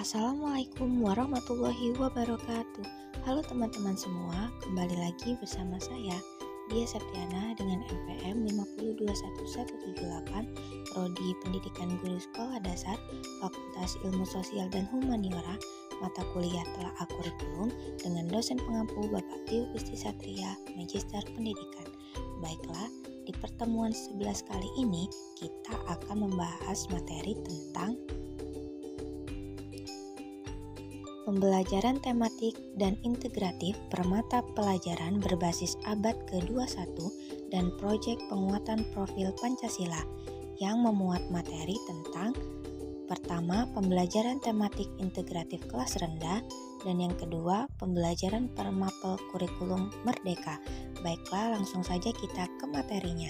Assalamualaikum warahmatullahi wabarakatuh. Halo teman-teman semua, kembali lagi bersama saya Dia Septiana dengan NPM 5021178, Prodi Pendidikan Guru Sekolah Dasar, Fakultas Ilmu Sosial dan Humaniora, mata kuliah Telaah Kurikulum dengan dosen pengampu Bapak Tio Gusti Satria, Magister Pendidikan. Baiklah, di pertemuan 11 kali ini kita akan membahas materi tentang pembelajaran tematik dan integratif per mata pelajaran berbasis abad ke-21 dan proyek penguatan profil Pancasila yang memuat materi tentang pertama, pembelajaran tematik integratif kelas rendah, dan yang kedua, pembelajaran per mapel kurikulum merdeka. Baiklah, langsung saja kita ke materinya.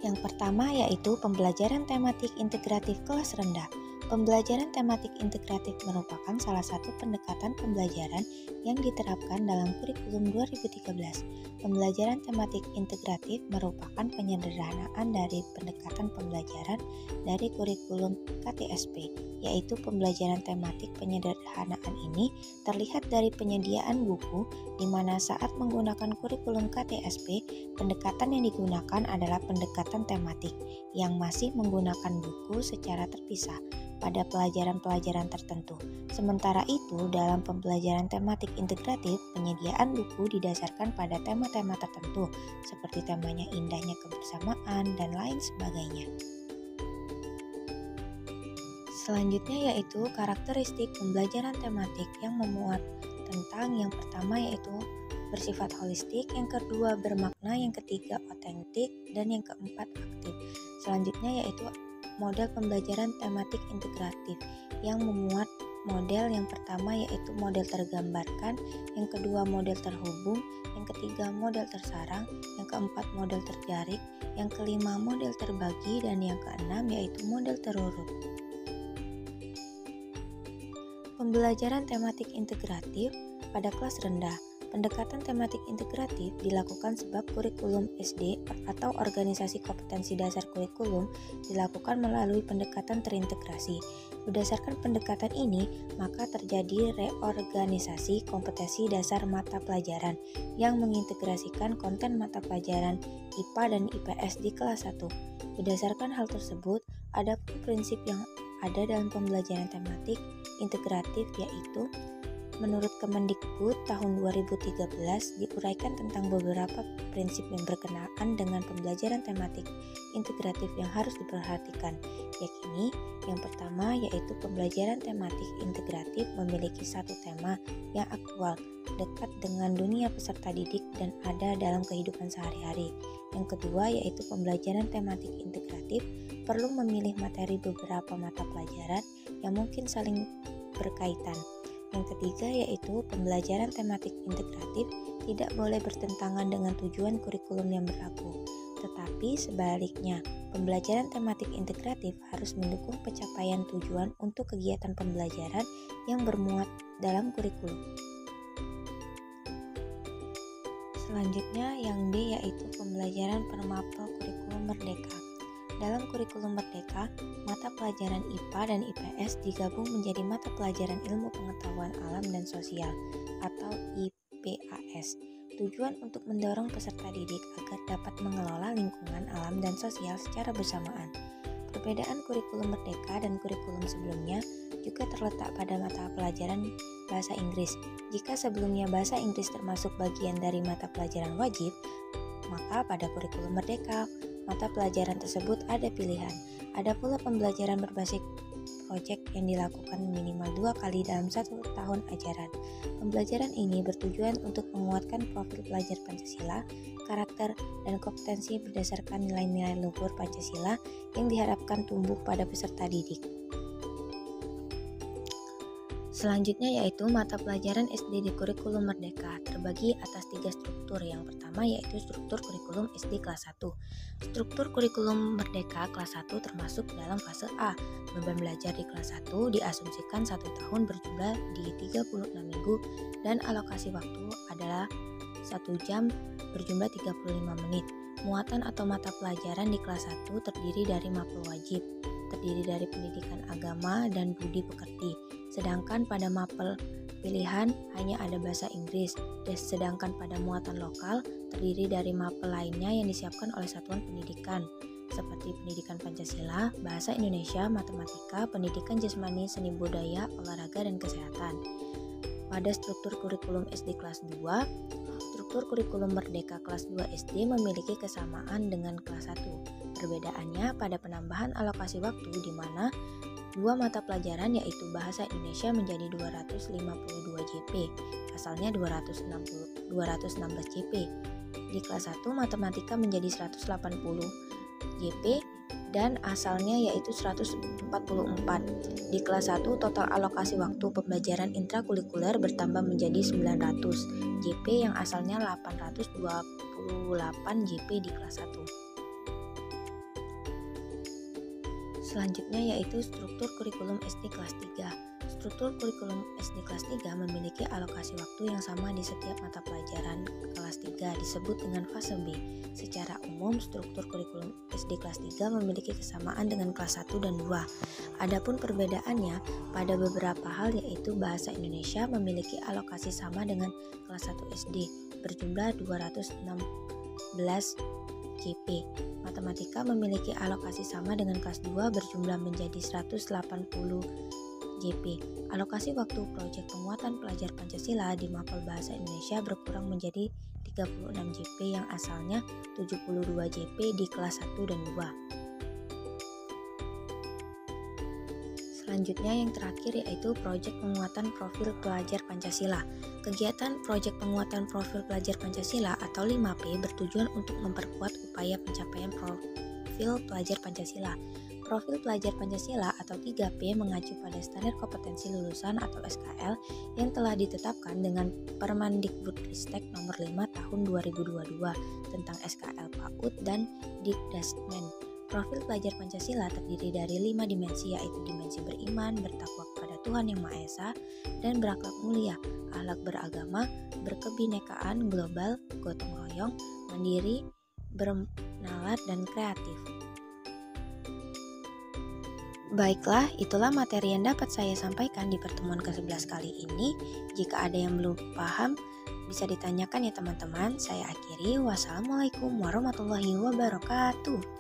Yang pertama yaitu pembelajaran tematik integratif kelas rendah. Pembelajaran tematik integratif merupakan salah satu pendekatan pembelajaran yang diterapkan dalam kurikulum 2013. Pembelajaran tematik integratif merupakan penyederhanaan dari pendekatan pembelajaran dari kurikulum KTSP, yaitu pembelajaran tematik penyederhanaan ini terlihat dari penyediaan buku, di mana saat menggunakan kurikulum KTSP, pendekatan yang digunakan adalah pendekatan tematik yang masih menggunakan buku secara terpisah pada pelajaran-pelajaran tertentu. Sementara itu, dalam pembelajaran tematik integratif, penyediaan buku didasarkan pada tema-tema tertentu, seperti temanya indahnya kebersamaan dan lain sebagainya. Selanjutnya yaitu karakteristik pembelajaran tematik yang memuat tentang yang pertama yaitu bersifat holistik, yang kedua bermakna, yang ketiga otentik, dan yang keempat aktif. Selanjutnya yaitu model pembelajaran tematik integratif yang memuat model yang pertama yaitu model tergambarkan, yang kedua model terhubung, yang ketiga model tersarang, yang keempat model terjaring, yang kelima model terbagi, dan yang keenam yaitu model terurut. Pembelajaran tematik integratif pada kelas rendah. Pendekatan tematik integratif dilakukan sebab kurikulum SD atau organisasi kompetensi dasar kurikulum dilakukan melalui pendekatan terintegrasi. Berdasarkan pendekatan ini, maka terjadi reorganisasi kompetensi dasar mata pelajaran yang mengintegrasikan konten mata pelajaran IPA dan IPS di kelas 1. Berdasarkan hal tersebut, ada prinsip yang ada dalam pembelajaran tematik integratif, yaitu menurut Kemendikbud tahun 2013 diuraikan tentang beberapa prinsip yang berkenaan dengan pembelajaran tematik integratif yang harus diperhatikan, yakni yang pertama yaitu pembelajaran tematik integratif memiliki satu tema yang aktual, dekat dengan dunia peserta didik dan ada dalam kehidupan sehari-hari. Yang kedua yaitu pembelajaran tematik integratif perlu memilih materi beberapa mata pelajaran yang mungkin saling berkaitan. Yang ketiga yaitu pembelajaran tematik integratif tidak boleh bertentangan dengan tujuan kurikulum yang berlaku. Tetapi sebaliknya, pembelajaran tematik integratif harus mendukung pencapaian tujuan untuk kegiatan pembelajaran yang bermuat dalam kurikulum. Selanjutnya yang D yaitu pembelajaran per mapel kurikulum merdeka. Dalam kurikulum merdeka, mata pelajaran IPA dan IPS digabung menjadi mata pelajaran ilmu pengetahuan alam dan sosial atau IPAS. Tujuan untuk mendorong peserta didik agar dapat mengelola lingkungan alam dan sosial secara bersamaan. Perbedaan kurikulum merdeka dan kurikulum sebelumnya juga terletak pada mata pelajaran bahasa Inggris. Jika sebelumnya bahasa Inggris termasuk bagian dari mata pelajaran wajib, maka pada kurikulum merdeka mata pelajaran tersebut ada pilihan. Ada pula pembelajaran berbasis proyek yang dilakukan minimal 2 kali dalam 1 tahun ajaran. Pembelajaran ini bertujuan untuk menguatkan profil pelajar Pancasila, karakter, dan kompetensi berdasarkan nilai-nilai luhur Pancasila yang diharapkan tumbuh pada peserta didik. Selanjutnya yaitu mata pelajaran SD di kurikulum merdeka terbagi atas 3 struktur. Yang pertama yaitu struktur kurikulum SD kelas 1. Struktur kurikulum merdeka kelas 1 termasuk dalam fase A. Beban belajar di kelas 1 diasumsikan 1 tahun berjumlah di 36 minggu dan alokasi waktu adalah 1 jam berjumlah 35 menit. Muatan atau mata pelajaran di kelas 1 terdiri dari mapel wajib, terdiri dari pendidikan agama dan budi pekerti. Sedangkan pada mapel pilihan hanya ada bahasa Inggris. Sedangkan pada muatan lokal terdiri dari mapel lainnya yang disiapkan oleh satuan pendidikan, seperti pendidikan Pancasila, bahasa Indonesia, matematika, pendidikan jasmani, seni budaya, olahraga, dan kesehatan. Pada struktur kurikulum SD kelas 2, struktur kurikulum Merdeka kelas 2 SD memiliki kesamaan dengan kelas 1. Perbedaannya pada penambahan alokasi waktu di mana dua mata pelajaran yaitu bahasa Indonesia menjadi 252 JP, asalnya 216 JP. Di kelas 1 matematika menjadi 180 JP dan asalnya yaitu 144. Di kelas 1 total alokasi waktu pembelajaran intrakurikuler bertambah menjadi 900 JP yang asalnya 828 JP di kelas 1. Selanjutnya yaitu struktur kurikulum SD kelas 3. Struktur kurikulum SD kelas 3 memiliki alokasi waktu yang sama di setiap mata pelajaran kelas 3 disebut dengan fase B. Secara umum, struktur kurikulum SD kelas 3 memiliki kesamaan dengan kelas 1 dan 2. Adapun perbedaannya pada beberapa hal yaitu bahasa Indonesia memiliki alokasi sama dengan kelas 1 SD berjumlah 216 JP. Matematika memiliki alokasi sama dengan kelas 2 berjumlah menjadi 180 JP. Alokasi waktu proyek penguatan pelajar Pancasila di mapel bahasa Indonesia berkurang menjadi 36 JP yang asalnya 72 JP di kelas 1 dan 2. Selanjutnya yang terakhir yaitu proyek penguatan profil pelajar Pancasila. Kegiatan proyek penguatan profil pelajar Pancasila atau 5P bertujuan untuk memperkuat upaya pencapaian profil pelajar Pancasila. Profil pelajar Pancasila atau 3P mengacu pada standar kompetensi lulusan atau SKL yang telah ditetapkan dengan Permendikbudristek nomor 5 tahun 2022 tentang SKL PAUD dan Dikdasmen. Profil pelajar Pancasila terdiri dari 5 dimensi yaitu dimensi beriman, bertakwa kepada Tuhan Yang Maha Esa, dan berakhlak mulia, akhlak beragama, berkebinekaan, global, gotong royong, mandiri, bernalar, dan kreatif. Baiklah, itulah materi yang dapat saya sampaikan di pertemuan ke-11 kali ini. Jika ada yang belum paham, bisa ditanyakan ya teman-teman. Saya akhiri. Wassalamualaikum warahmatullahi wabarakatuh.